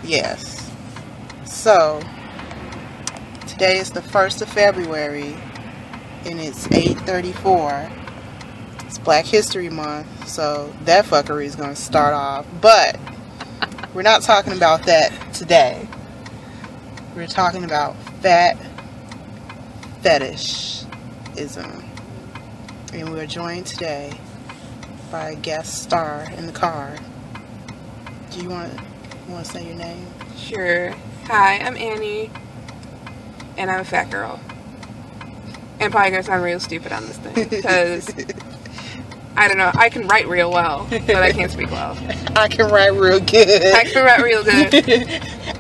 Yes. So, today is the 1st of February, and it's 8:34. It's Black History Month, so that fuckery is going to start off. But, we're not talking about that today. We're talking about fetishism. And we're joined today by a guest star in the car. Do you want to say your name? Sure. Hi, I'm Annie, and I'm a fat girl. And probably gonna sound real stupid on this thing, because I don't know, I can write real well, but I can't speak well. I can write real good. I can write real good.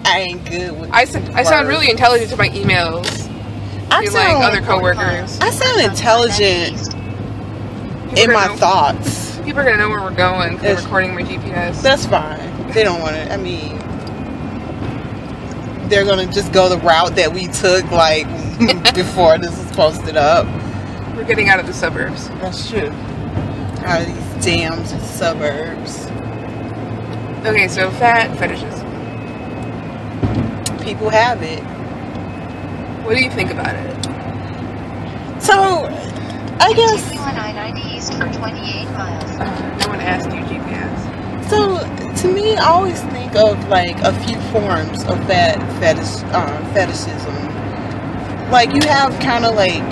I ain't good with I sound really intelligent to my emails. Like other coworkers. I sound intelligent in my thoughts. People are gonna know where we're going because I'm recording my GPS. That's fine. They don't want to. I mean, they're gonna just go the route that we took, like before this was posted up. We're getting out of the suburbs. That's true. Out of these damn suburbs. Okay, so fat fetishes. People have it. What do you think about it? So, I guess. Continue on I-90 east for 28 miles. No one asked you GPS. So, to me, I always think of like a few forms of fetishism. Like, you have kind of like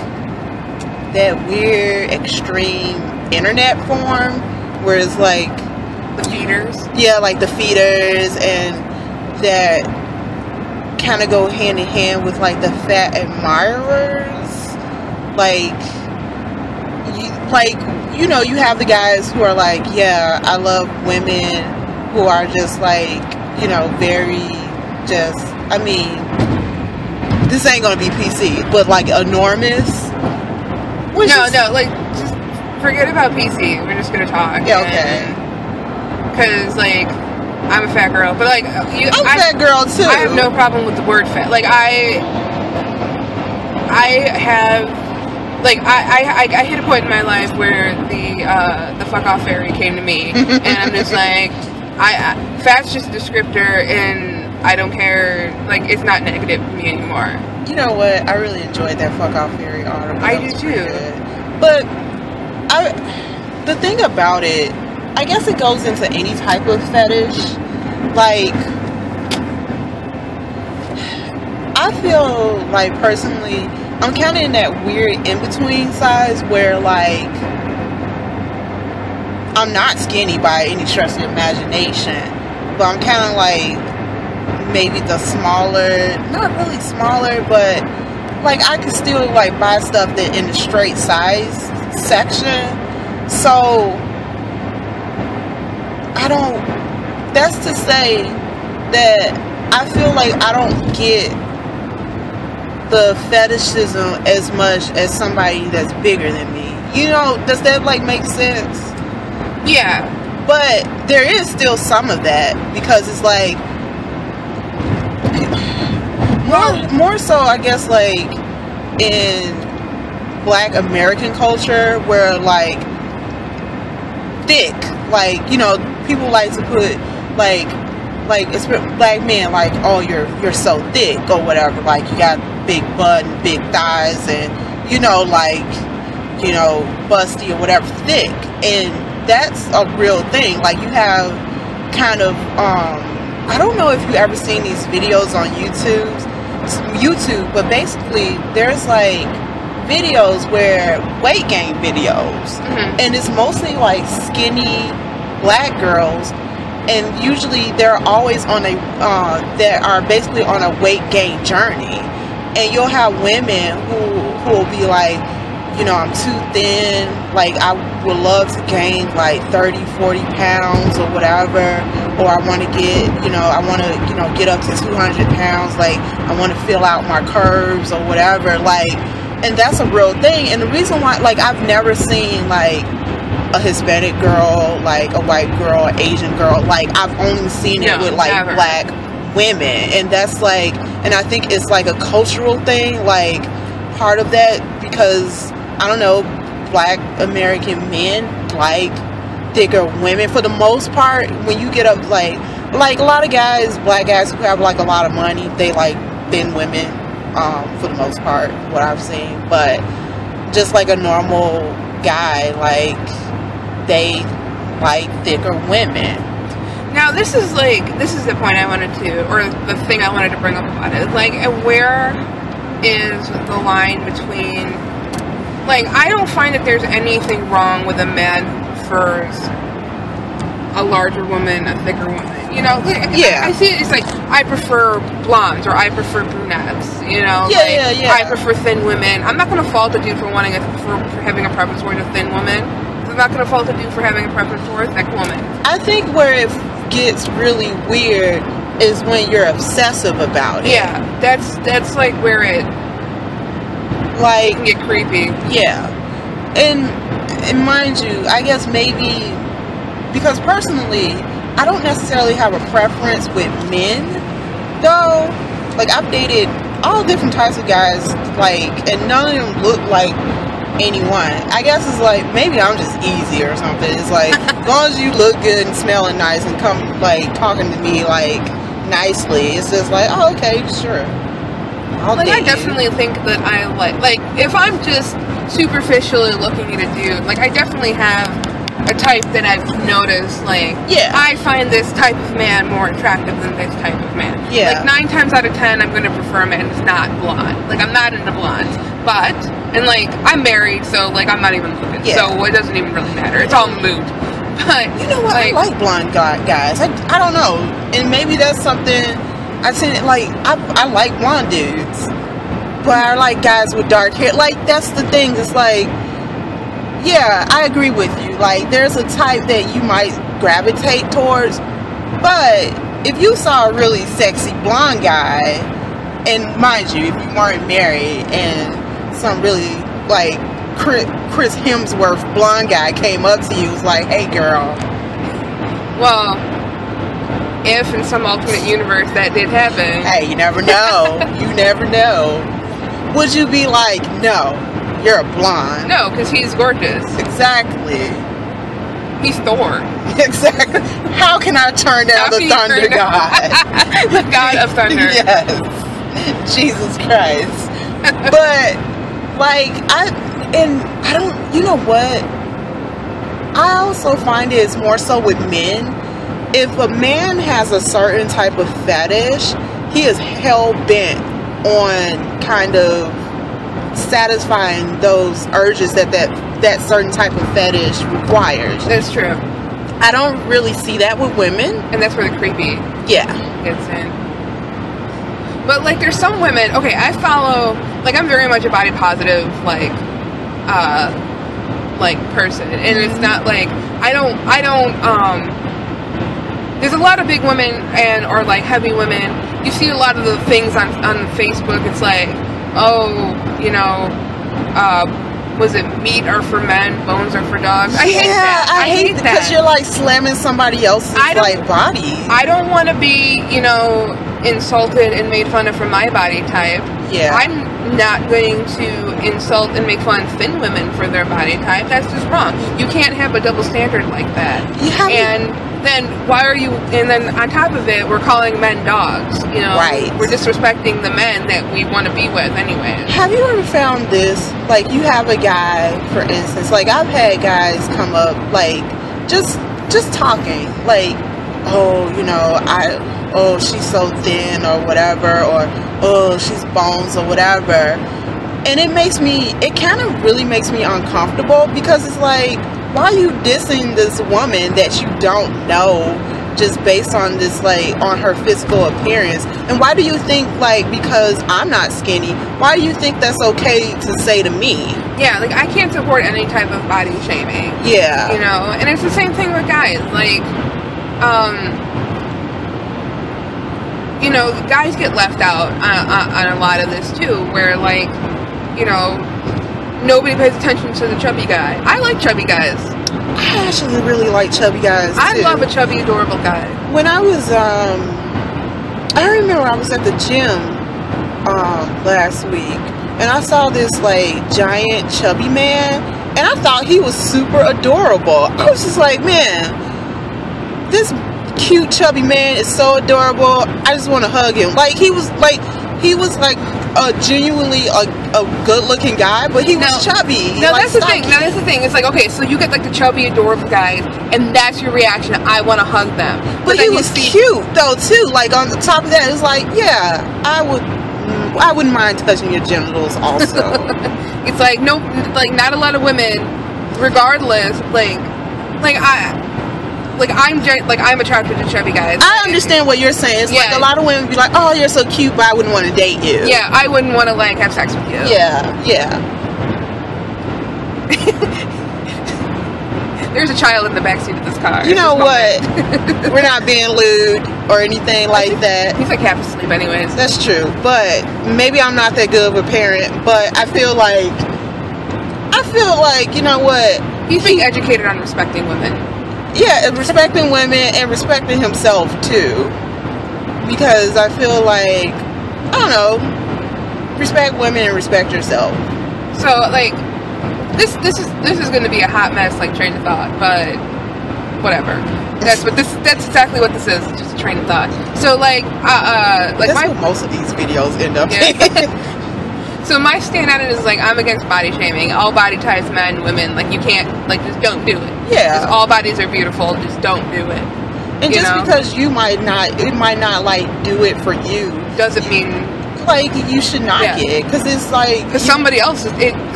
that weird, extreme internet form, where it's like the feeders. Yeah, like the feeders, and that kind of go hand in hand with like the fat admirers. You have the guys who are like, yeah, I love women who are just like, very just, I mean, this ain't gonna be PC, but like enormous. No, like, just forget about PC. We're just gonna talk. Yeah, okay. Because, like, I'm a fat girl, but like, I'm a fat girl too. I have no problem with the word fat. Like, I have, like, I hit a point in my life where the fuck off fairy came to me, and I'm just like, fat's just a descriptor, and I don't care. Like, it's not negative to me anymore. You know what? I really enjoyed that fuck off fairy article. I do too. But the thing about it, I guess it goes into any type of fetish. Like, I feel like personally, I'm kind of in that weird in-between size where, like, I'm not skinny by any stretch of the imagination, but I'm kind of like maybe the smaller, not really smaller, but like I could still like buy stuff that in the straight size section. So that's to say that I feel like I don't get the fetishism as much as somebody that's bigger than me. Does that like make sense? Yeah. But there is still some of that, because it's like more so, I guess, like in Black American culture, where like thick, like, people like to put like it's Black men, like, oh, you're so thick or whatever, like you got big butt and big thighs and busty or whatever, thick. And that's a real thing. Like, you have kind of I don't know if you ever seen these videos on YouTube, but basically there's like videos where weight gain videos, and it's mostly like skinny Black girls, and usually they're always on that are basically on a weight gain journey. And you'll have women who will be like, I'm too thin, like I would love to gain like 30-40 pounds or whatever, or I want to get get up to 200 pounds, like I want to fill out my curves or whatever, like. And that's a real thing. And the reason why, like, I've never seen like a Hispanic girl, like a white girl, Asian girl, like I've only seen it with like never. Black women. And that's like, and I think it's like a cultural thing, like part of that, because I don't know, Black American men like thicker women for the most part. When you get up like like a lot of guys, black guys who have like a lot of money, they like thin women, for the most part, what I've seen. But just like a normal guy, like they like thicker women. Now this is the point I wanted to, or the thing I wanted to bring up about it. Like, where is the line between, like, I don't find that there's anything wrong with a man who prefers a larger woman, a thicker woman. You know, yeah. I see it, it's like, I prefer blondes, or I prefer brunettes, you know? Yeah, like, yeah. I prefer thin women. I'm not going to fault a dude for wanting for having a preference for a thin woman. I'm not going to fault a dude for having a preference for a thick woman. I think where it gets really weird is when you're obsessive about it. Yeah, that's like where it like can get creepy. Yeah. And mind you, I guess maybe because personally I don't necessarily have a preference with men though. Like, I've dated all different types of guys, like, and none of them look like anyone. I guess it's like, maybe I'm just easy or something. It's like, as long as you look good and smelling nice and come, like, talking to me, like, nicely, it's just like, oh, okay, sure. Like, I definitely think that I like, if I'm just superficially looking at a dude, like, I definitely have a type that I've noticed, like, yeah, I find this type of man more attractive than this type of man. Yeah. Like, 9 times out of 10, I'm going to prefer a man who's not blonde. Like, I'm not into blondes. But, and, like, I'm married, so, like, I'm not even looking. Yeah. So it doesn't even really matter. It's all moot. But, you know what? like, I like blonde guys. I don't know. And maybe that's something I've seen, like, I like blonde dudes. But I like guys with dark hair. Like, that's the thing. It's like, yeah, I agree with you. Like, there's a type that you might gravitate towards. But if you saw a really sexy blonde guy, and mind you, if you weren't married, and some really, like, Chris Hemsworth blonde guy came up to you, was like, hey, girl. well, if in some alternate universe that did happen. Hey, you never know. You never know. Would you be like, no, you're a blonde? No, because he's gorgeous. Exactly. He's Thor. Exactly. How can I turn down the thunder god? The god of thunder. Yes. Jesus Christ. But, like, I don't, you know what? I also find it's more so with men. If a man has a certain type of fetish, he is hell-bent on kind of satisfying those urges that certain type of fetish requires. That's true. I don't really see that with women. And that's where the creepy gets in. But, like, there's some women, okay, I follow, like, I'm very much a body positive, like, person. And it's not, like, I don't, there's a lot of big women or, like, heavy women. You see a lot of the things on Facebook, it's like, oh, you know, was it meat are for men, bones are for dogs? I hate that. I hate that. Because you're, like, slamming somebody else's, like, body. I don't want to be, you know, insulted and made fun of for my body type. Yeah. I'm not going to insult and make fun of thin women for their body type. That's just wrong. You can't have a double standard like that. And then and then on top of it, we're calling men dogs, you know? Right. We're disrespecting the men that we want to be with anyway. Have you ever found this? Like, you have a guy, for instance, like, I've had guys come up, like, just talking, like, oh, you know, oh, she's so thin or whatever, or oh, she's bones or whatever. And it kind of really makes me uncomfortable, because it's like, why are you dissing this woman that you don't know just based on this, like, on her physical appearance? And why do you think, like, because I'm not skinny, why do you think that's okay to say to me? Yeah, like, I can't support any type of body shaming. Yeah. You know, and it's the same thing with guys. Like, you know, guys get left out on a lot of this too, where, like, you know, nobody pays attention to the chubby guy. I like chubby guys. I actually really like chubby guys, too. I love a chubby, adorable guy. When I was, I remember I was at the gym last week, and I saw this, like, giant chubby man, and I thought he was super adorable. I was just like, man, this cute chubby man is so adorable. I just want to hug him. Like he was like genuinely a good looking guy, but he was chubby. No, that's the thing. No, that's the thing. It's like, okay, so you get like the chubby, adorable guys, and that's your reaction. I want to hug them. But he was cute though too. Like on the top of that, it's like, yeah, I wouldn't mind touching your genitals also. It's like no, like not a lot of women, regardless. I'm attracted to chubby guys. I understand what you're saying. It's like a lot of women be like, oh, you're so cute, but I wouldn't want to date you. Yeah, I wouldn't want to like have sex with you. Yeah. There's a child in the backseat of this car. You know what? We're not being lewd or anything like that. He's like half asleep anyways. That's true. But maybe I'm not that good of a parent, but I feel like, you know what? He's being educated on respecting women. Yeah, and respecting women and respecting himself too. Because I feel like, I don't know, respect women and respect yourself. So like this is going to be a hot mess, like train of thought, but whatever. That's exactly what this is, just a train of thought. So like that's what most of these videos end up being. So my stand on it is like, I'm against body shaming. All body types, men, women, like you can't, like just don't do it. Yeah. Just all bodies are beautiful, just don't do it. And just because it might not like do it for you, doesn't mean like you should knock it, because it's like somebody else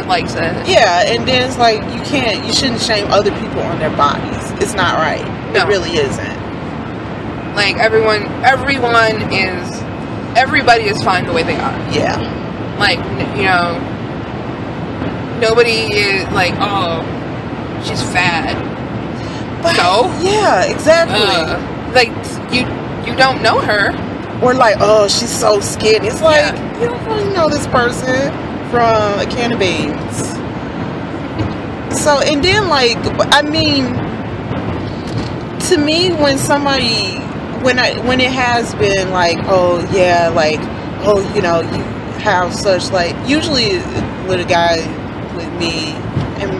likes it. Yeah, and then it's like you shouldn't shame other people on their bodies. It's not right. No. It really isn't. Like everybody is fine the way they are. Yeah. Like, you know, nobody is like, oh, she's fat. But, so yeah, exactly. Like you don't know her. Or like, oh, she's so skinny. It's like, you don't really know this person from a can of beans. So, and then like, I mean, to me, when it has been like, oh yeah, like, oh, you know, you have such like, usually with a guy with me, and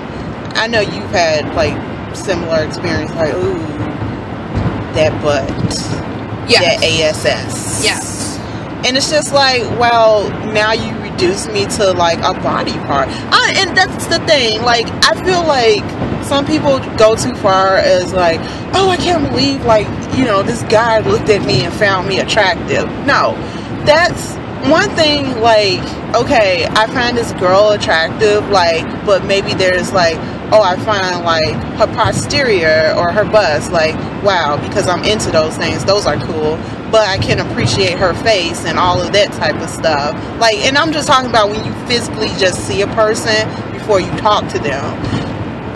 I know you've had like similar experience, like, ooh, that butt. That ASS. Yes. And it's just like, well, now you reduce me to like a body part. And that's the thing. Like, I feel like some people go too far as like, oh, I can't believe, like, you know, this guy looked at me and found me attractive. No, that's one thing. Like, okay, I find this girl attractive, like, but maybe there's like, oh, I find like her posterior or her bust, like, wow, because I'm into those things, those are cool. But I can appreciate her face and all of that type of stuff. Like, and I'm just talking about when you physically just see a person before you talk to them.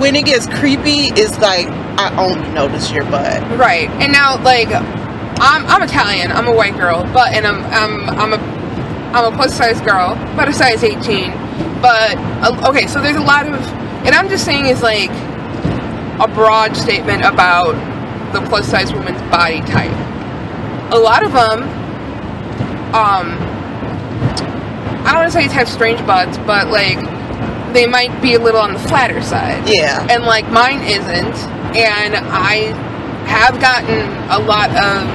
When it gets creepy, it's like, I only notice your butt. Right. And now, like, I'm Italian, I'm a white girl, but and I'm a plus size girl, about a size 18. But okay, so there's a lot of, and I'm just saying it's like a broad statement about the plus size woman's body type. A lot of them, I don't want to say have strange butts, but like they might be a little on the flatter side. Yeah. And like mine isn't, and I have gotten a lot of,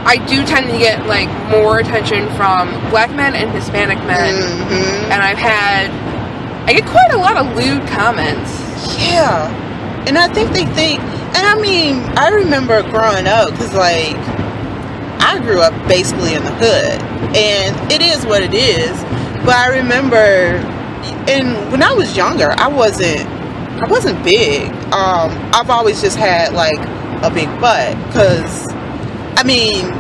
I do tend to get like more attention from black men and Hispanic men, and I get quite a lot of lewd comments. Yeah. And I think they think, and I mean, I remember growing up, because like I grew up basically in the hood, and it is what it is. But I remember, and when I was younger, I wasn't big. I've always just had like a big butt, because I mean,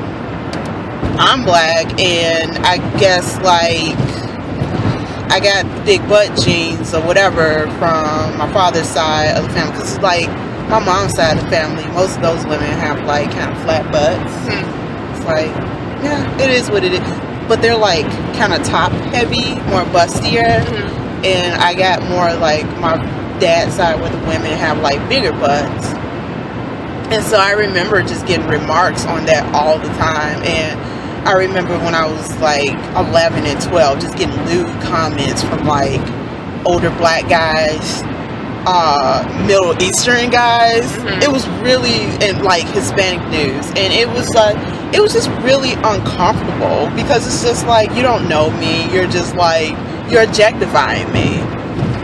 I'm black, and I guess like I got big butt genes or whatever from my father's side of the family, because like my mom's side of the family, most of those women have like kind of flat butts. It's like, yeah, it is what it is. But they're like kind of top heavy, more bustier. And I got more like my dad's side where the women have like bigger butts. And so I remember just getting remarks on that all the time. And I remember when I was like 11 and 12, just getting lewd comments from like older black guys. Middle Eastern guys. It was really in like Hispanic news, and it was just really uncomfortable because it's just like, you don't know me, you're just like, you're objectifying me,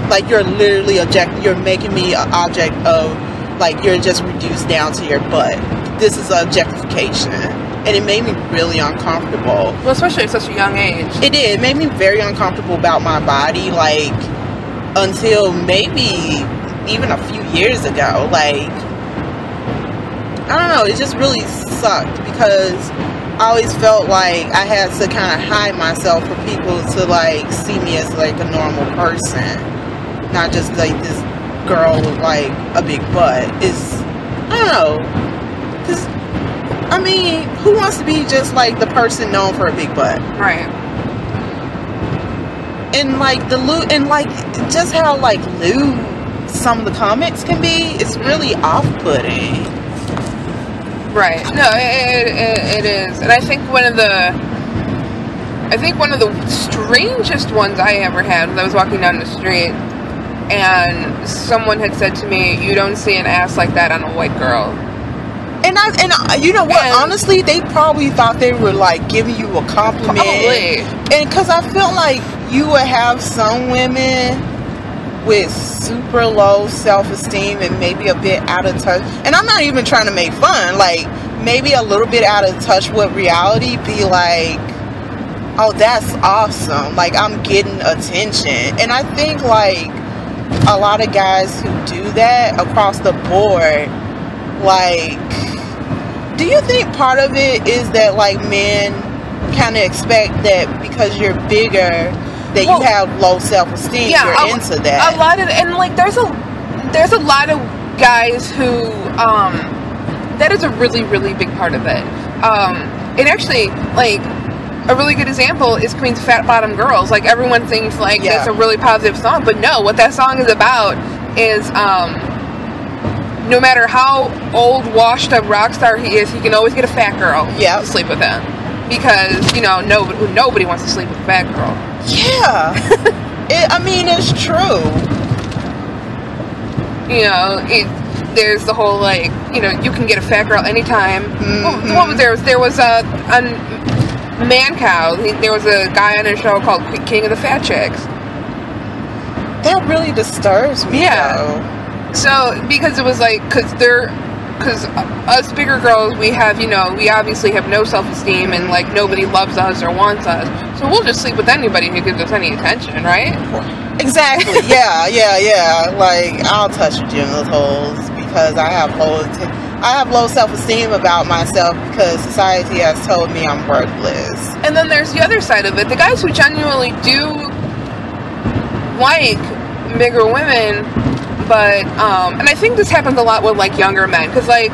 like you're literally you're making me an object of, like, you're just reduced down to your butt. This is objectification, and it made me really uncomfortable. Well, especially at such a young age. It did. It made me very uncomfortable about my body, like, until maybe even a few years ago. Like, I don't know, it just really sucked because I always felt like I had to kind of hide myself for people to, like, see me as, like, a normal person, not just, like, this girl with, like, a big butt. I don't know, because, I mean, who wants to be just, like, the person known for a big butt? Right. And, like, just how, like, lewd some of the comments can be, it's really off-putting. Right. No, it is. And I think one of the strangest ones I ever had was I was walking down the street and someone had said to me, "You don't see an ass like that on a white girl." And you know what? Honestly, they probably thought they were, like, giving you a compliment. Probably. And because I feel like you would have some women with super low self-esteem and maybe a bit out of touch. And I'm not even trying to make fun. Like, maybe a little bit out of touch with reality. Be like, oh, that's awesome. Like, I'm getting attention. And I think, like, a lot of guys who do that across the board, like, do you think part of it is that, like, men kind of expect that because you're bigger that you have low self-esteem, you're into that? A lot of, and like, there's a lot of guys who, that is a really, really big part of it. And actually, like, a really good example is Queen's Fat Bottom Girls. Like, everyone thinks, like, that's a really positive song, but no, what that song is about is, no matter how old, washed up rock star he is, he can always get a fat girl to sleep with him. Because, you know, nobody wants to sleep with a fat girl. Yeah. I mean, it's true. You know, there's the whole, like, you know, you can get a fat girl anytime. What was there? There was a Man Cow. There was a guy on a show called King of the Fat Chicks. That really disturbs me, though. So, because it was like, because us bigger girls, we have, you know, we obviously have no self-esteem and, like, nobody loves us or wants us. So we'll just sleep with anybody who gives us any attention, right? Exactly. Yeah. Like, I'll touch your genitals because I have low self-esteem about myself because society has told me I'm worthless. And then there's the other side of it. The guys who genuinely do like bigger women, but, and I think this happens a lot with, like, younger men, because, like,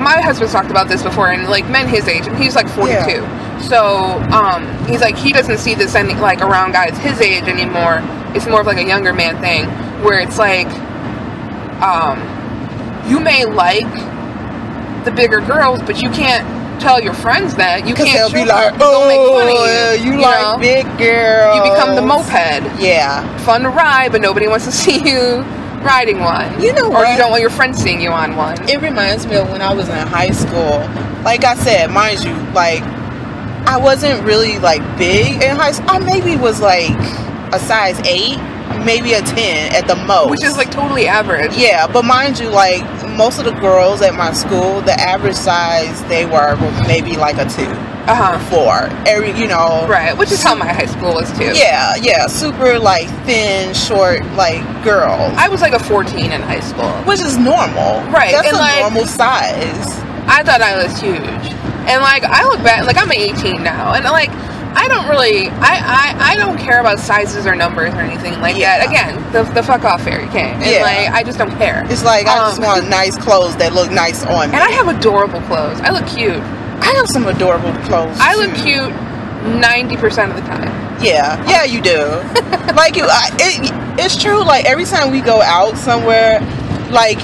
my husband's talked about this before, and, like, men his age, and he's, like, 42, so, he's, like, he doesn't see this, like, around guys his age anymore. It's more of, like, a younger man thing, where it's, like, you may like the bigger girls, but you can't tell your friends that. You can't. They'll be like, "Oh, make fun of you like know? Big girls." You become the moped. Yeah. Fun to ride, but nobody wants to see you riding one. You know what? Or you don't want your friends seeing you on one. It reminds me of when I was in high school. Like I said, mind you, like, I wasn't really, like, big in high school. I maybe was, like, a size 8, maybe a 10 at the most. Which is, like, totally average. Yeah, but mind you, like, most of the girls at my school, the average size they were maybe, like, a 2. 4. You know. Right, which is how my high school was, too. Yeah, super, like, thin, short, like, girls. I was, like, a 14 in high school. Which is normal. Right. That's and, a like, normal size. I thought I was huge. And, like, I look back, like, I'm 18 now, and, like, I don't really, I don't care about sizes or numbers or anything like that. Again, the fuck off fairy came. And, like, I just don't care. It's like, I just want nice clothes that look nice on me. And I have adorable clothes. I look cute. I have some adorable clothes, I look cute 90% of the time. Yeah, you do. Like, it's true, like, every time we go out somewhere, like,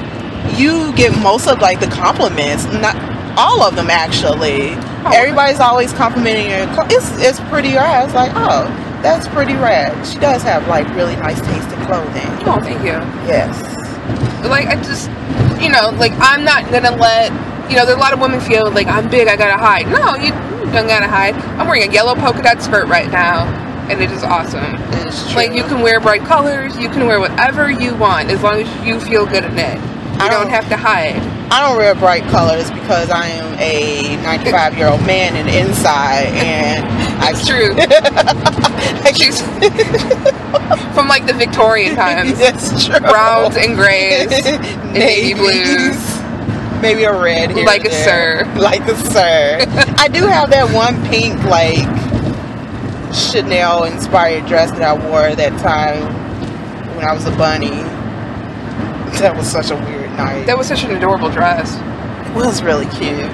you get most of, like, the compliments. Not all of them, actually. Everybody's always complimenting you. It's pretty. I was like, oh, that's pretty rad. She does have like really nice taste in clothing. Oh, thank you. Yes. Like, I just, you know, like, I'm not gonna let, you know, there's a lot of women feel like I'm big, I gotta hide. No, you don't gotta hide. I'm wearing a yellow polka dot skirt right now, and it is awesome. It's true. Like, you can wear bright colors, you can wear whatever you want, as long as you feel good in it. You don't have to hide. I don't wear bright colors because I am a 95-year-old man in the inside, and It's true. She's from like the Victorian times. That's true. Browns and grays, and navy blues. Maybe a red here. Like a sir. Like a sir. I do have that one pink, like, Chanel inspired dress that I wore that time when I was a bunny. That was such a weird night. That was such an adorable dress. It was really cute.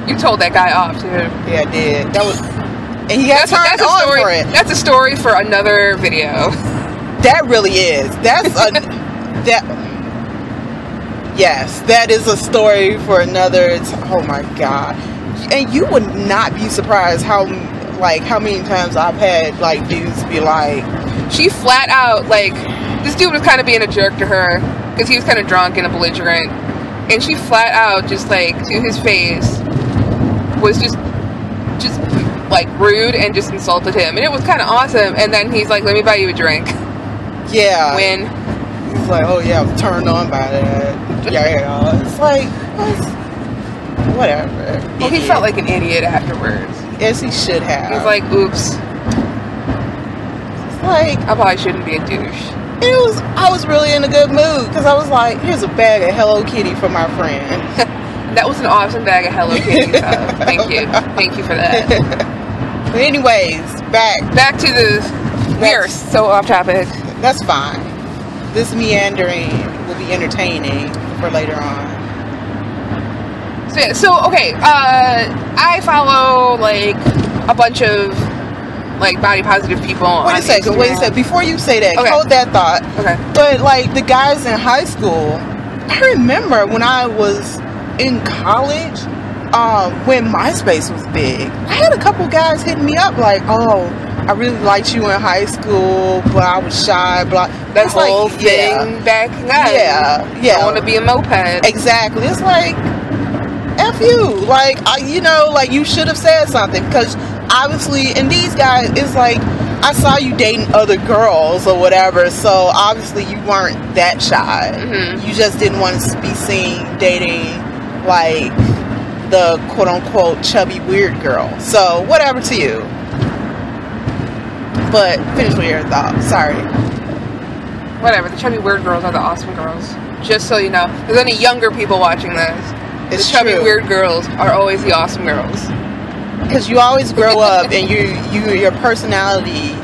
You told that guy off too. Yeah, I did. That was, and he got turned on story, for it. That's a story for another video. That really is. That's a that. Yes, that is a story for another. Oh my god! And you would not be surprised how many times I've had like dudes be like, she flat out, like, this dude was kind of being a jerk to her because he was kind of drunk and a belligerent, and she flat out just like to his face was just like rude and just insulted him, and it was kind of awesome. And then he's like, let me buy you a drink. Yeah. When he's like, oh yeah, I was turned on by that. Yeah. It's like, whatever. Well, he felt like an idiot afterwards. Yes, he should have. He's like, oops. It's like, I probably shouldn't be a douche. I was really in a good mood because I was like, here's a bag of Hello Kitty for my friend. That was an awesome bag of Hello Kitty stuff. Thank you for that. But anyways, back to the. We are so off topic. That's fine. This meandering will be entertaining for later on. So okay, I follow like a bunch of like body positive people on Instagram. Wait a second. Before you say that, okay. Hold that thought. Okay. But like the guys in high school, I remember when I was in college, when MySpace was big, I had a couple guys hitting me up like, oh, I really liked you in high school, but I was shy, blah. That whole thing back then. Yeah. I want to be a moped. Exactly. It's like, F you. Like, like you should have said something, because obviously, and these guys, it's like, I saw you dating other girls or whatever, so obviously you weren't that shy. Mm-hmm. You just didn't want to be seen dating, like, the quote-unquote chubby weird girl. So, whatever to you. But, finish with your thought. Sorry. Whatever. The chubby weird girls are the awesome girls. Just so you know. There's any younger people watching this. It's the chubby true. weird girls are always the awesome girls. Because you always grow up and your personality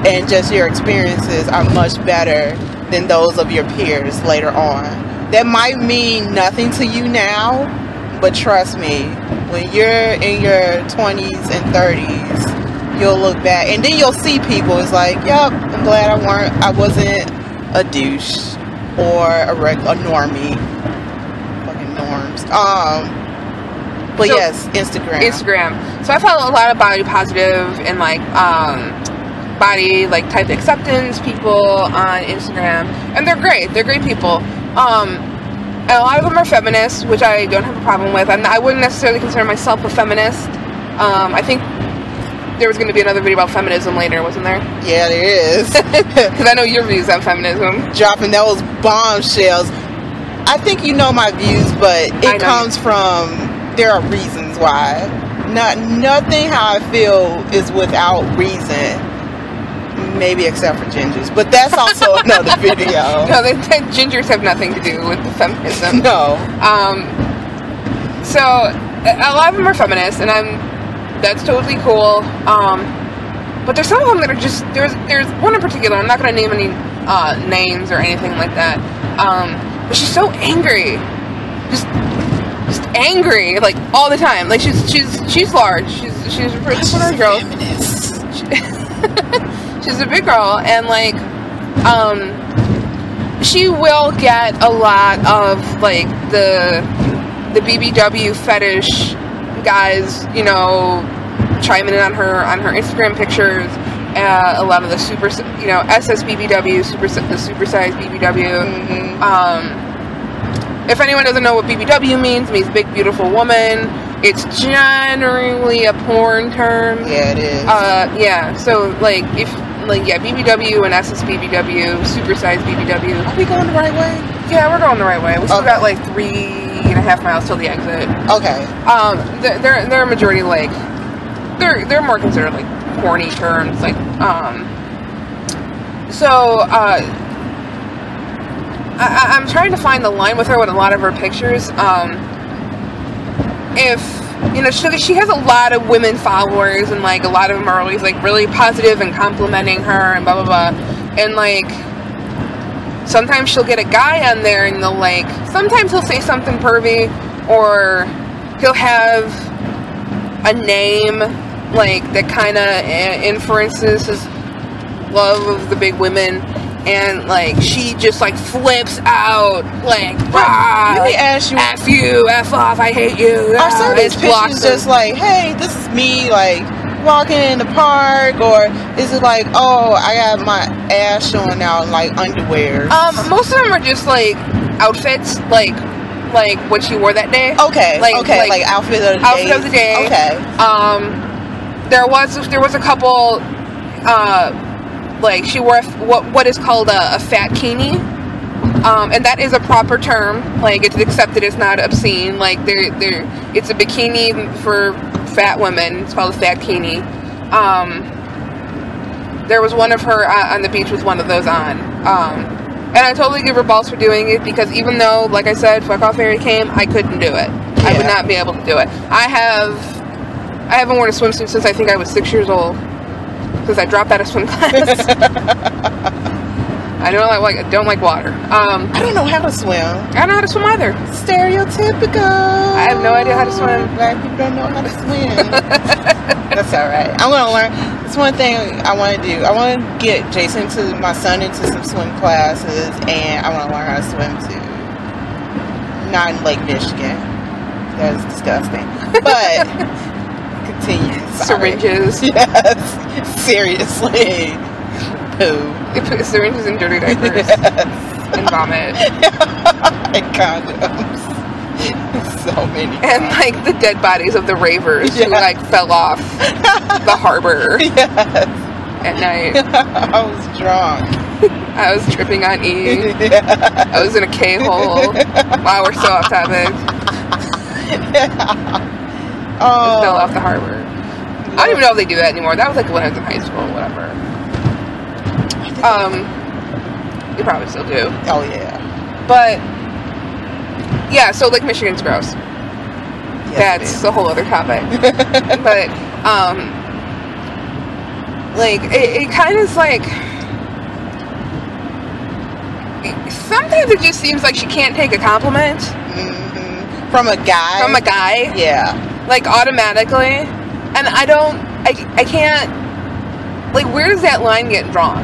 and just your experiences are much better than those of your peers later on. That might mean nothing to you now, but trust me, when you're in your 20s and 30s, you'll look back and then you'll see people. It's like, yep, I'm glad I wasn't a douche or a normie. Fucking norms. But so, yes, Instagram. So I follow a lot of body positive and like body like type acceptance people on Instagram, and they're great. They're great people. And a lot of them are feminists, which I don't have a problem with. I wouldn't necessarily consider myself a feminist. I think there was going to be another video about feminism later, wasn't there? Yeah, there is. Because I know your views on feminism. Dropping those bombshells. I think you know my views, but it comes from, there are reasons why. Nothing how I feel is without reason. Maybe except for gingers. But that's also another video. No, gingers have nothing to do with the feminism. No. So, a lot of them are feminists, and that's totally cool. But there's some of them that are just, there's one in particular, I'm not going to name any names or anything like that. But she's so angry. Just angry, like, all the time. Like, she's large. She's a pretty girl. She's a big girl, and like, she will get a lot of like the BBW fetish guys, you know, chiming in on her Instagram pictures, a lot of the SSBBW, the supersized BBW. If anyone doesn't know what BBW means Big Beautiful Woman. It's generally a porn term. Yeah, it is. Yeah. So BBW and SSBBW, supersized BBW. Are we going the right way? Yeah, we're going the right way. We still got 3.5 miles till the exit. Okay. They're a majority they're more considered porny terms. I'm trying to find the line with her with a lot of her pictures. She has a lot of women followers, and a lot of them are always really positive and complimenting her and blah blah blah. And sometimes she'll get a guy on there, and sometimes he'll say something pervy, or he'll have a name that kind of inferences his love of the big women. And she just flips out let me ask you, F you, F off, I hate you. Are some of these pictures just hey, this is me walking in the park, or is it oh, I got my ass showing out underwear? Most of them are just outfits, what she wore that day. Okay, outfit of the day. Outfit of the day. Okay. There was a couple. She wore what is called a fat kini, and that is a proper term. It's accepted. It's not obscene. It's a bikini for fat women. It's called a fat kini. There was one of her on the beach with one of those on. And I totally give her balls for doing it, because even though, like I said, Fuck Off Fairy came, I couldn't do it. Yeah. I would not be able to do it. I haven't worn a swimsuit since I think I was 6 years old. Because I dropped out of swim class. I don't like water. I don't know how to swim. I don't know how to swim either. Stereotypical. I have no idea how to swim. Black people don't know how to swim. That's alright. I'm going to learn. It's one thing I want to do. I want to get my son into some swim classes, and I want to learn how to swim too. Not in Lake Michigan. That is disgusting. But continue. Sorry. Syringes. Yes. Seriously. Poo. They put syringes in dirty diapers. Yes. And vomit. And condoms. So many. And the dead bodies of the ravers who fell off the harbor. Yes. At night. I was drunk. I was tripping on E. Yes. I was in a K-hole. Wow, we're so off topic. Yeah. I fell off the harbor. I don't even know if they do that anymore. That was when I was in high school or whatever. They probably still do. Oh yeah. But yeah, so Lake Michigan's gross. Yes, that's a whole other topic. But it kind of sometimes it just seems like she can't take a compliment. Mm-hmm. From a guy. Yeah. Automatically. And I can't, where does that line get drawn?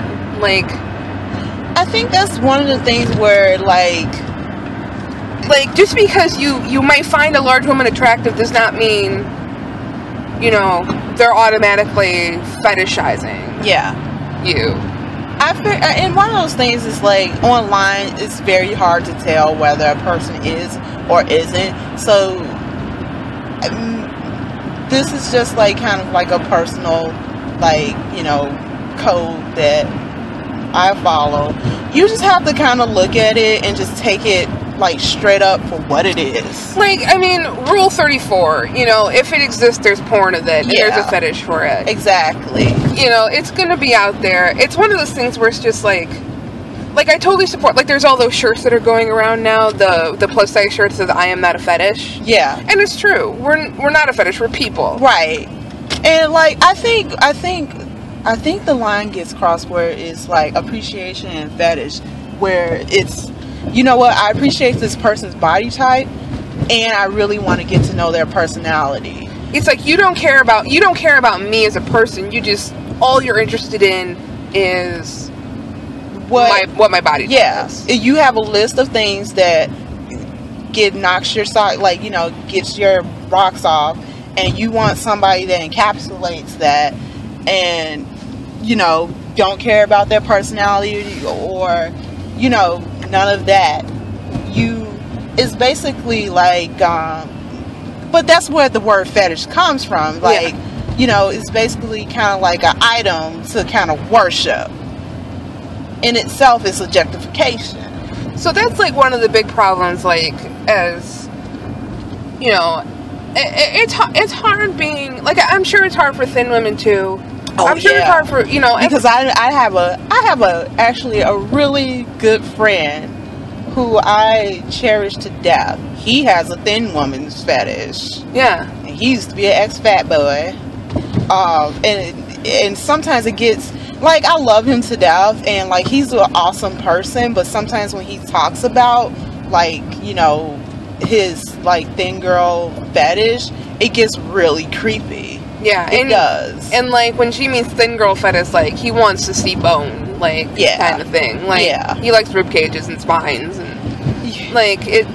I think that's one of the things where, just because you might find a large woman attractive does not mean, they're automatically fetishizing. Yeah. You. And one of those things is online, it's very hard to tell whether a person is or isn't. So, this is just kind of a personal code that I follow. You just have to kind of look at it and just take it straight up for what it is. Rule 34, if it exists, there's porn of it, and there's a fetish for it. Exactly. It's gonna be out there. It's one of those things where it's just I totally support, there's all those shirts that are going around now, the plus size shirt that says I am not a fetish. Yeah. And it's true. We're not a fetish, we're people. Right. And I think the line gets crossed where it's appreciation and fetish, where it's, you know what, I appreciate this person's body type, and I really want to get to know their personality. It's you don't care about me as a person. You just, all you're interested in is what my body type is. You have a list of things that knocks your sock, gets your rocks off, and you want somebody that encapsulates that, and you know, don't care about their personality or, you know, none of that. It's basically like, but that's where the word fetish comes from. Like, you know, it's basically kind of like an item to kind of worship. In itself is objectification. So that's like one of the big problems, like, as, you know, it's hard being, like, I'm sure it's hard for thin women too. Oh, I'm sure it's hard for, you know, because I have actually a really good friend who I cherish to death. He has a thin woman's fetish. Yeah. And he used to be an ex-fat boy. And sometimes it gets, like, I love him to death, and, like, he's an awesome person, but sometimes when he talks about, like, you know, his, like, thin girl fetish, it gets really creepy. Yeah. It does. And, like, when she means thin girl fetish, like, he wants to see bone, like, kind of thing. Like, he likes rib cages and spines, and, like, it...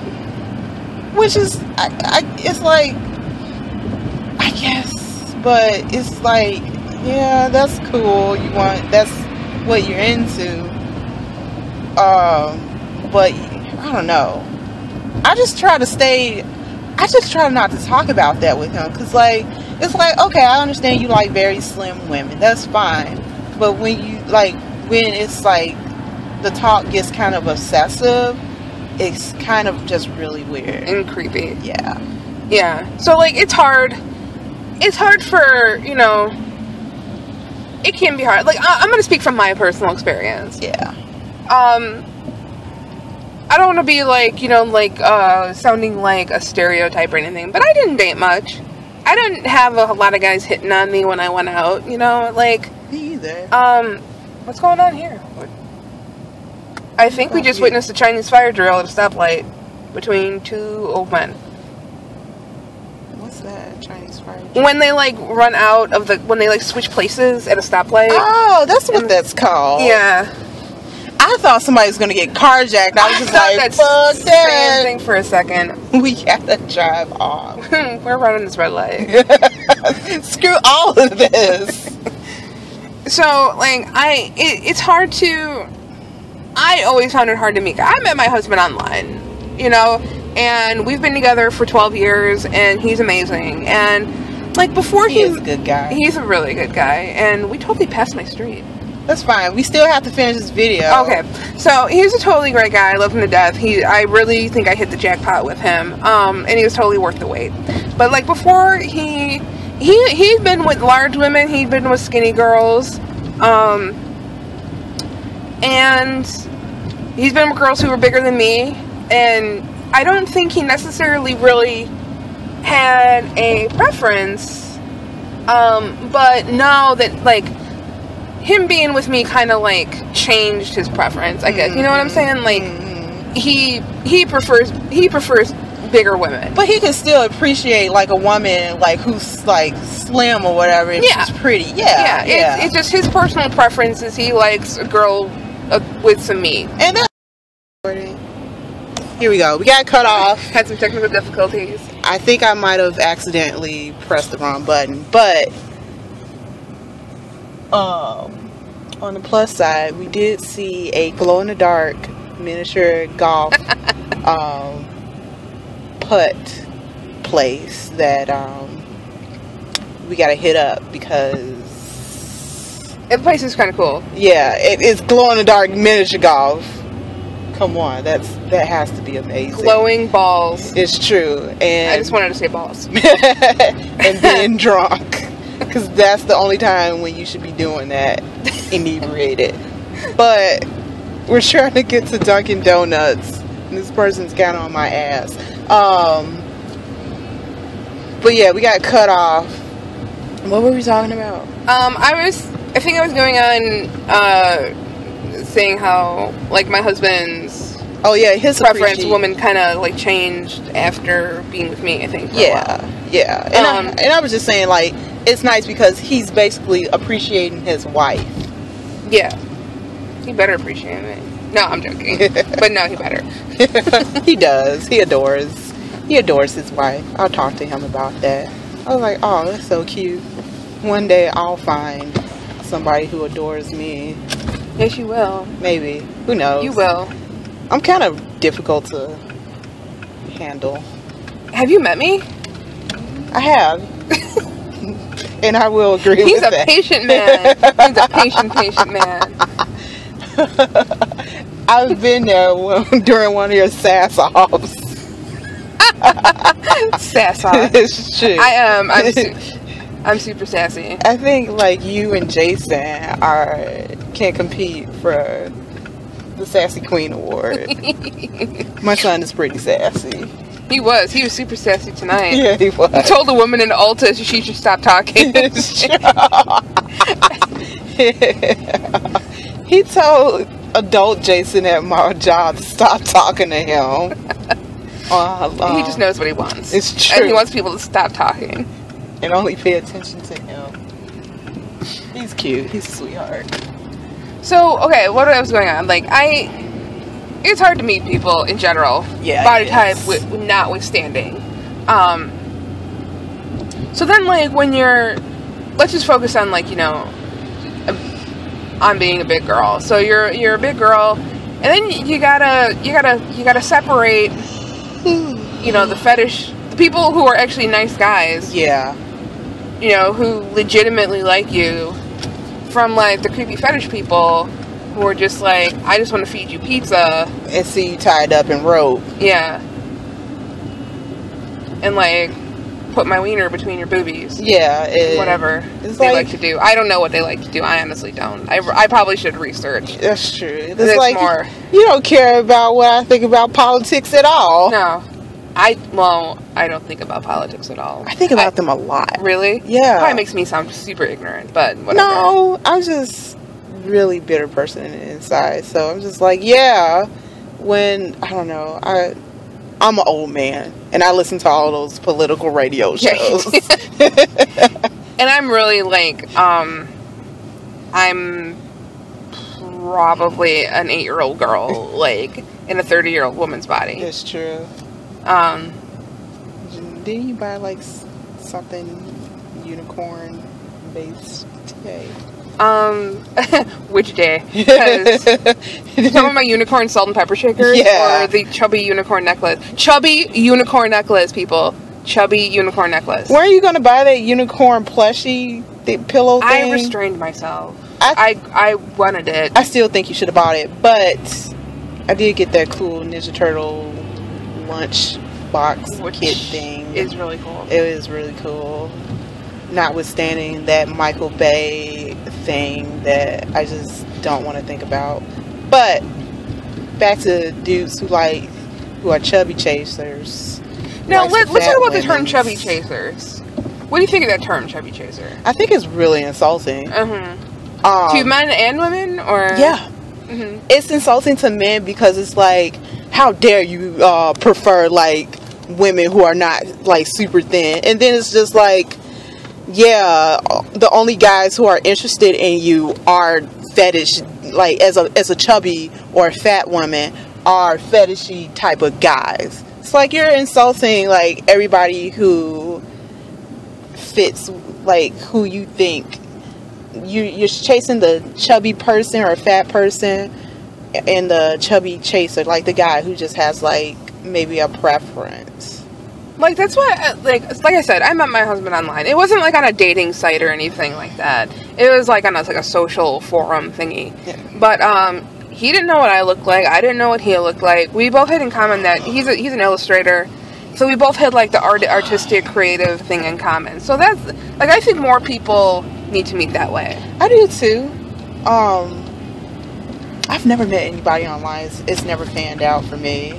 Which is, it's like, I guess, but it's like, yeah, that's cool. That's what you're into. But I don't know. I just try not to talk about that with him, because, like, it's like, okay, I understand you like very slim women. That's fine. But when it's like the talk gets kind of obsessive, it's kind of just really weird and creepy. Yeah. So, like, it's hard for, you know, it can be hard. Like, I'm gonna speak from my personal experience. Yeah. I don't want to be, like, you know, like, sounding like a stereotype or anything, but I didn't date much. I didn't have a lot of guys hitting on me when I went out, you know, like... Me either. What's going on here? I think we just witnessed a Chinese fire drill at a stoplight between two old men. What's that? Chinese fire drill? When they, like, run out of when they, like, switch places at a stoplight. Oh, that's what that's called. Yeah. I thought somebody was gonna get carjacked. I was just like, fuck that. Thing for a second. We gotta drive off. We're running this red light. Screw all of this. So, like, it's hard to... I always found it hard to meet. I met my husband online, you know, and we've been together for 12 years, and he's amazing. And, like, before he's a good guy. He's a really good guy, and we totally passed my street. That's fine. We still have to finish this video. Okay. So, he's a totally great guy. I love him to death. I really think I hit the jackpot with him. And he was totally worth the wait. But, like, before, he'd been with large women. He'd been with skinny girls. And he's been with girls who were bigger than me. And I don't think he necessarily really had a preference. But now that, like, him being with me kind of, like, changed his preference, I guess. You know what I'm saying? Like, he prefers bigger women. But he can still appreciate, like, a woman, like, who's, like, slim or whatever, if she's pretty. Yeah. It's just his personal preference is he likes a girl with some meat. And that's... Here we go. We got cut off. Had some technical difficulties. I think I might have accidentally pressed the wrong button, but... on the plus side, we did see a glow-in-the-dark miniature golf putt place that we gotta hit up because the place is kind of cool. Yeah, it's glow-in-the-dark miniature golf. Come on, that has to be amazing. Glowing balls. It's true. And I just wanted to say balls. And being drunk. Because that's the only time when you should be doing that, inebriated. But we're trying to get to Dunkin' Donuts. And this person's kind of on my ass. But yeah, we got cut off. What were we talking about? I think I was going on saying how, like, my husband's his preference woman kind of, like, changed after being with me, I think. Yeah. And I was just saying, like, it's nice because he's basically appreciating his wife. Yeah. He better appreciate me. No, I'm joking. But no, he better. He does. He adores his wife. I'll talk to him about that. I was like, oh, that's so cute. One day I'll find somebody who adores me. Yes, you will. Maybe. Who knows? You will. I'm kind of difficult to handle. Have you met me? I have. And I will agree He's with a that. patient man. He's a patient man. I've been there during one of your sass offs. Sass off. It's true. I am. I'm super sassy. I think like you and Jason can compete for the Sassy Queen Award. My son is pretty sassy. He was super sassy tonight. Yeah, he was. He told a woman in Ulta she should stop talking. It's true. He told adult Jason at my job to stop talking to him. He just knows what he wants. It's true. And he wants people to stop talking. And only pay attention to him. He's cute. He's a sweetheart. So, okay, what was going on? Like, it's hard to meet people in general. Yeah, Body it type is. notwithstanding. So then, like, when let's just focus on, like, on being a big girl. So you're a big girl, and then you gotta separate, the fetish, the people who are actually nice guys. Yeah. Who legitimately like you, from like the creepy fetish people who are just like, I just want to feed you pizza And see you tied up in rope. yeah, and like put my wiener between your boobies. Yeah. Whatever it's they like to do. I don't know what they like to do. I honestly don't. I probably should research. That's true. It's There's like more. You don't care about what I think about politics at all. No, I don't think about politics at all. I think about them a lot. Really? Yeah. Probably makes me sound super ignorant, but whatever. No, I'm just really bitter person inside. So I'm just like, yeah. When I don't know, I'm an old man, and I listen to all those political radio shows. And I'm really like, I'm probably an 8-year-old girl, like, in a 30-year-old woman's body. It's true. Didn't you buy like something unicorn based today? Which day? Because some of my unicorn salt and pepper shakers, Yeah. or the chubby unicorn necklace. Chubby unicorn necklace, people. Chubby unicorn necklace. Where are you gonna buy that unicorn plushie pillow thing? I restrained myself. I wanted it. I still think you should have bought it, but I did get that cool Ninja Turtle lunch box kit thing. Is really cool. It is really cool. Notwithstanding that Michael Bay thing that I just don't want to think about. But back to dudes who are chubby chasers. Now Likes let's fat talk about the term women's. chubby chasers. What do you think of that term, chubby chaser? I think it's really insulting. To men and women, or Yeah. Mm-hmm. It's insulting to men because it's like, how dare you prefer like women who are not like super thin, and then it's just like, yeah, the only guys who are interested in you are fetish, like as a chubby or a fat woman are fetishy type of guys. It's like you're insulting like everybody who fits like who you think. You're chasing the chubby person or a fat person, and the chubby chaser, like the guy who just has like maybe a preference. Like, that's why, like I said, I met my husband online. It wasn't like on a dating site or anything like that. It was like on a social forum thingy. Yeah. But he didn't know what I looked like. I didn't know what he looked like. We both had in common that he's an illustrator. So we both had like the artistic, creative thing in common. So that's like, I think more people need to meet that way. I do too. I've never met anybody online. It's never panned out for me.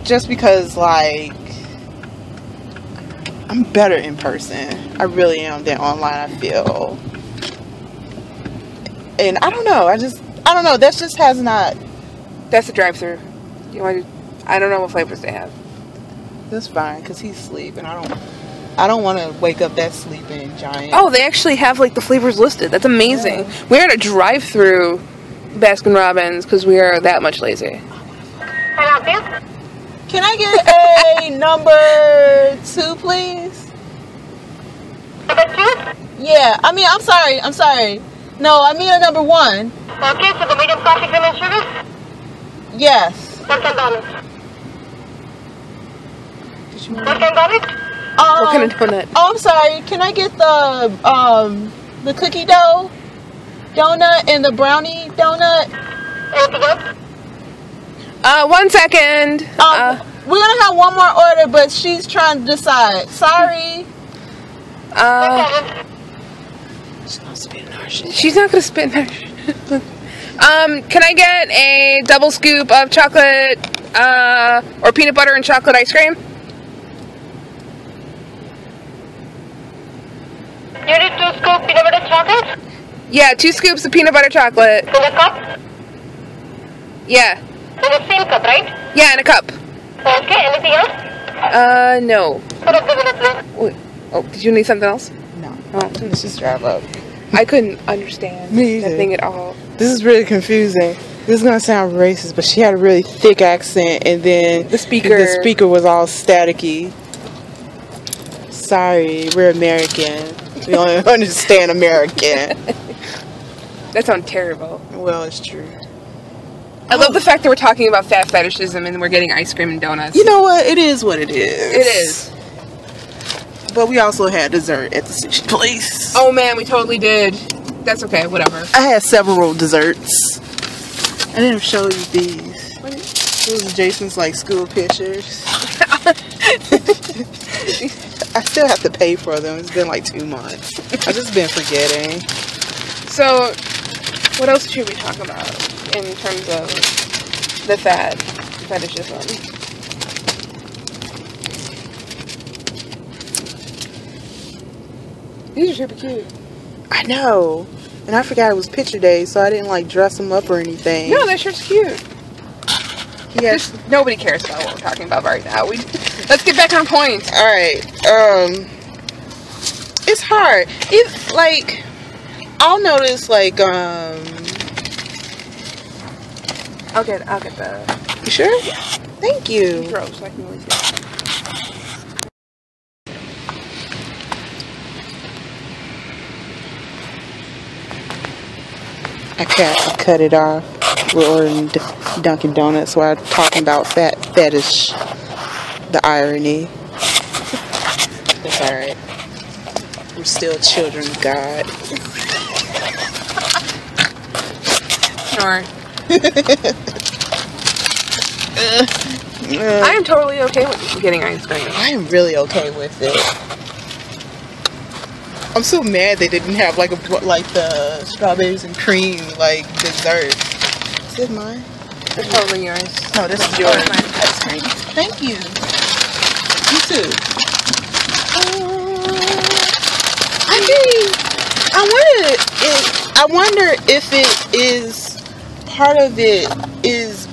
Just because like I'm better in person. I really am than online, I feel. And I don't know. I don't know. That just has not. That's the drive-thru. You want to? I don't know what flavors they have. That's fine, because he's asleep, and I don't want to wake up that sleeping giant. Oh, they actually have like the flavors listed. That's amazing. Yeah. We're at a drive-thru Baskin Robbins because we are that much lazy. Can I get a number 2, please? Yeah, I mean, I'm sorry. No, I mean a number 1. Okay, so the medium coffee cream and sugar? Yes. What kind of donut? Did you What kind of donut? What kind of donut? Oh, I'm sorry. Can I get the cookie dough donut and the brownie donut? Anything else? 1 second. We're gonna have one more order, but she's trying to decide. Sorry. She's not spitting her shit. She's not gonna spit in her. Can I get a double scoop of chocolate, or peanut butter and chocolate ice cream? You need 2 scoops peanut butter chocolate? Yeah, 2 scoops of peanut butter chocolate. In a cup? Yeah. In the same cup, right? Yeah, in a cup. Okay, anything else? No. Put up the minute, please. Wait. Oh, did you need something else? No. Oh, Let's just drive up. I couldn't understand Me either. that thing at all. This is really confusing. This is gonna sound racist, but she had a really thick accent, and then The speaker was all staticky. Sorry, we're American. We only understand American. That sounds terrible. Well, it's true. I love the fact that we're talking about fat fetishism and we're getting ice cream and donuts. You know what? It is what it is. It is. But we also had dessert at the sushi place. Oh man, we totally did. That's okay, whatever. I had several desserts. I didn't show you these. Those are Jason's like school pictures. I still have to pay for them. It's been like 2 months. I've just been forgetting. So, what else should we talk about in terms of the fetishism? These are super cute. I know. And I forgot it was picture day, so I didn't like dress them up or anything. No, that shirt's cute. Yes. Nobody cares about what we're talking about right now. Let's get back on point. Alright. It's hard. It's like I'll notice like I'll get the you sure? Yeah. Thank you. throw so I can really see. I cut it off. We're ordering Dunkin' Donuts while talking about fetish. The irony. It's alright. We're still children of God. Sure. I am totally okay with getting ice cream. I am really okay with it. I'm so mad they didn't have like the strawberries and cream like dessert. Is it mine? It's totally yours. No, this is yours. Ice cream. Thank you. You too. I wonder if it is part of it is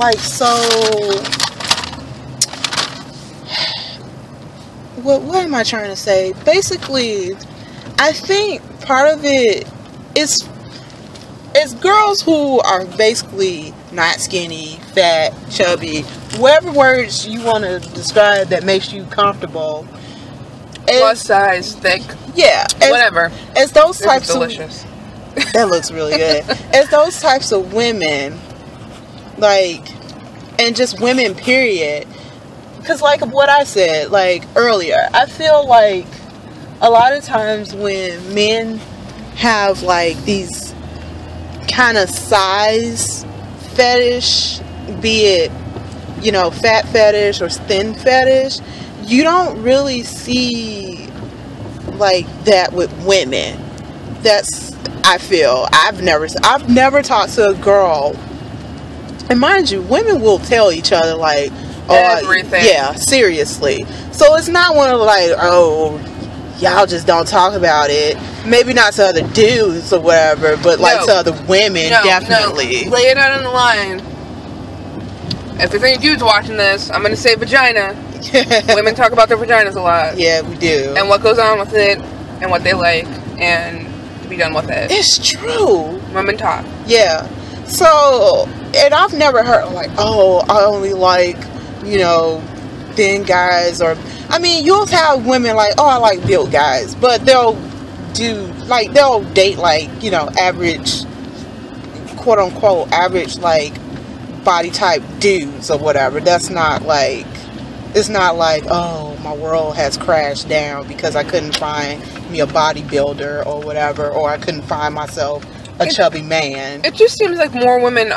like so. What am I trying to say? Basically, I think part of it is girls who are basically not skinny, fat, chubby, whatever words you want to describe that makes you comfortable. Plus size, thick. Yeah. Whatever. As those This types is delicious. that looks really good. As those types of women, like, and just women, period. Because, like what I said, like, earlier, I feel like a lot of times when men have, like, these kind of size fetish, be it, you know, fat fetish or thin fetish, you don't really see, like, that with women. That's, I feel, I've never talked to a girl, and mind you, women will tell each other, like, everything. Yeah, seriously. So it's not one of like, oh, y'all just don't talk about it. Maybe not to other dudes or whatever, but like to other women, definitely. No. Lay it out on the line. If there's any dudes watching this, I'm gonna say vagina. Women talk about their vaginas a lot. Yeah, we do. And what goes on with it, and what they like, and to be done with it. It's true. Women talk. Yeah. So, and I've never heard like, oh, I only like, you know, thin guys, or I mean, you'll have women like, oh, I like built guys, but they'll do, like, they'll date, like, you know, average, quote unquote, average, like, body type dudes or whatever. That's not like, it's not like, oh, my world has crashed down because I couldn't find me a bodybuilder or whatever, or I couldn't find myself a chubby man. It just seems like more women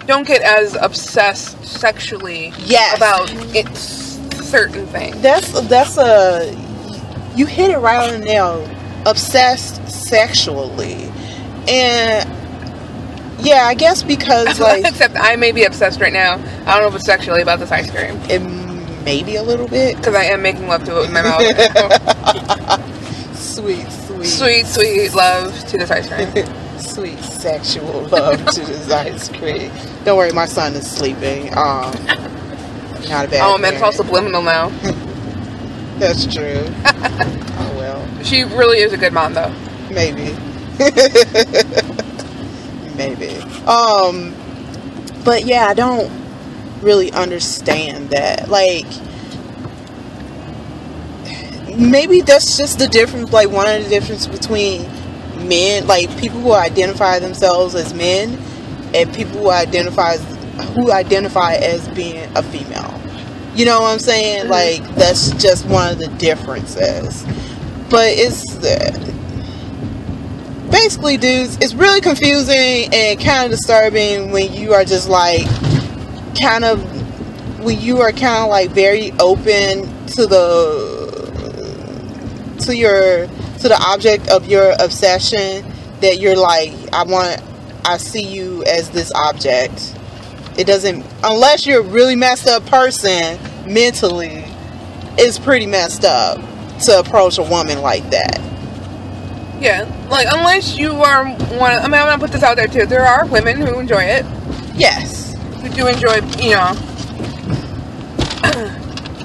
don't get as obsessed sexually about certain things. You hit it right on the nail. Obsessed sexually. And yeah, I guess because, like, except I may be obsessed right now. I don't know if it's sexually about this ice cream. It maybe a little bit, because I am making love to it with my mouth. Sweet love to this ice cream. Sweet sexual love to this ice cream. Don't worry, my son is sleeping. Not a bad. Oh man, it's all subliminal now. That's true. Oh well. She really is a good mom, though. Maybe. Maybe. But yeah, I don't really understand that. Like, maybe that's just the difference, like, one of the difference between men, like, people who identify themselves as men and people who identify as being a female. You know what I'm saying? Mm-hmm. Like, that's just one of the differences. But it's basically, dudes, it's really confusing and kind of disturbing when you are just like like very open to the object of your obsession, that you're like, I see you as this object. It doesn't, unless you're a really messed up person mentally, it's pretty messed up to approach a woman like that. Yeah, like, unless you are one, I mean, I'm gonna put this out there too. There are women who enjoy it. Yes. Who do enjoy, you know.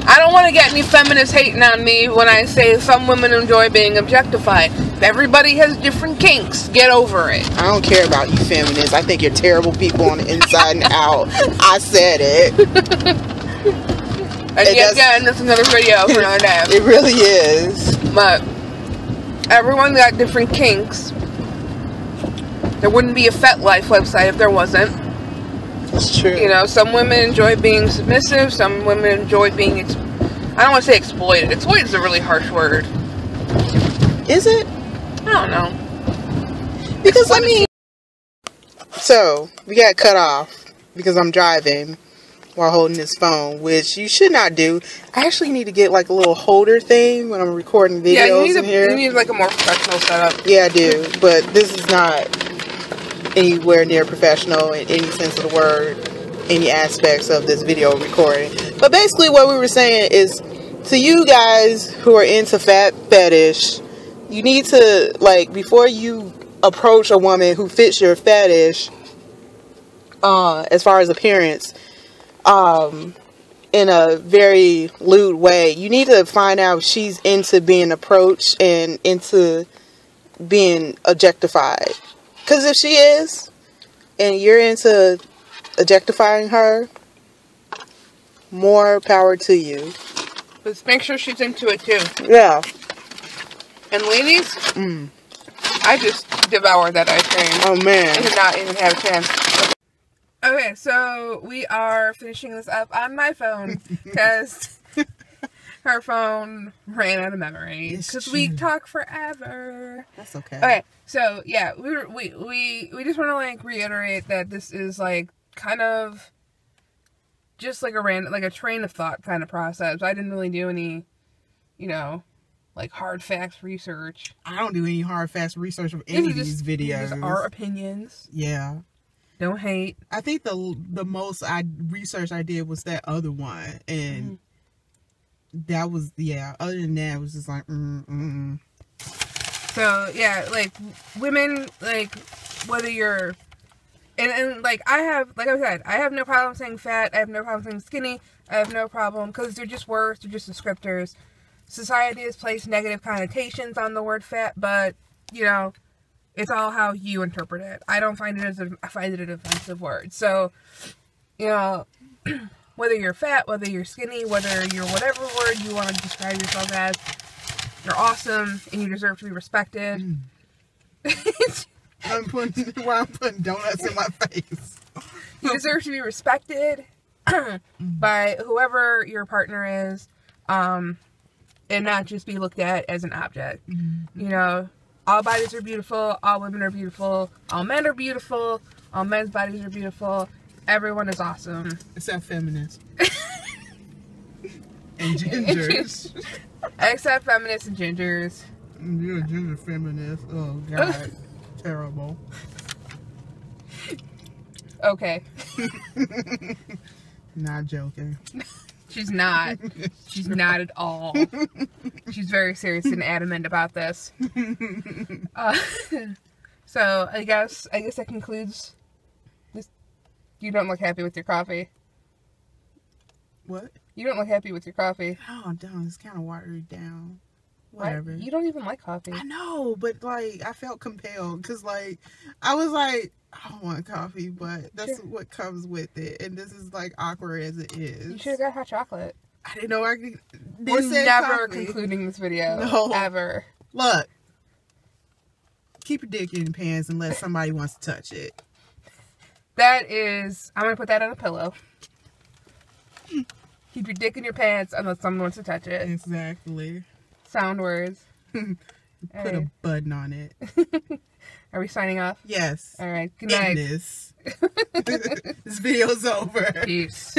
I don't want to get any feminists hating on me when I say some women enjoy being objectified. Everybody has different kinks. Get over it. I don't care about you feminists. I think you're terrible people on the inside and out. I said it. And yet again, that's another video for another day. It really is. But everyone got different kinks. There wouldn't be a FetLife website if there wasn't. That's true. You know, some women enjoy being submissive. Some women enjoy being, I don't want to say exploited. Exploited is a really harsh word. Is it? I don't know. Because, I mean, so, we got cut off because I'm driving while holding this phone, which you should not do. I actually need to get, like, a little holder thing when I'm recording videos in here. You need, like, a more professional setup. Yeah, I do. But this is not anywhere near professional in any sense of the word, any aspects of this video recording. But basically what we were saying is, to you guys who are into fetish, you need to, like, before you approach a woman who fits your fetish, as far as appearance, in a very lewd way, you need to find out if she's into being approached and into being objectified. Because if she is, and you're into objectifying her, more power to you. But make sure she's into it too. Yeah. And ladies, I just devoured that ice cream. Oh man. I did not even have a chance. Okay, so we are finishing this up on my phone because her phone ran out of memory. Because we talk forever. That's okay. Okay, so yeah, we just want to, like, reiterate that this is, like, kind of just like a train of thought kind of process. I didn't really do any, you know, like, hard facts research. I don't do any hard facts research of any of these videos. Just our opinions. Yeah. Don't hate. I think the most research I did was that other one, and that was, yeah, other than that, it was just like, So, yeah, like, women, like, whether you're, and like, I said, I have no problem saying fat, I have no problem saying skinny, I have no problem, because they're just words, they're just descriptors. Society has placed negative connotations on the word fat, but, you know, it's all how you interpret it. I don't find it I find it an offensive word. So, you know, whether you're fat, whether you're skinny, whether you're whatever word you want to describe yourself as, You're awesome, and you deserve to be respected. I'm putting donuts in my face. You deserve to be respected by whoever your partner is, and not just be looked at as an object. You know, all bodies are beautiful, all women are beautiful, all men are beautiful, all men's bodies are beautiful. Everyone is awesome. Except feminists. And gingers. Except feminists and gingers. You're a ginger feminist. Oh, God. Terrible. Okay. Not joking. She's not. She's not at all. She's very serious and adamant about this. So I guess that concludes this. You don't look happy with your coffee. What? You don't look happy with your coffee. Oh, damn. It's kind of watered down. Whatever. You don't even like coffee. I know, but, like, I felt compelled. Because, like, I was like, I don't want coffee, but that's what comes with it. And this is, like, awkward as it is. You should have got hot chocolate. I didn't know I could. We're never concluding this video. No. Ever. Look. Keep your dick in your pants unless somebody wants to touch it. That is... I'm going to put that on a pillow. Keep your dick in your pants unless someone wants to touch it. Exactly. Sound words. Put a button on it. Are we signing off? Yes. All right. Good night. This video's over. Peace.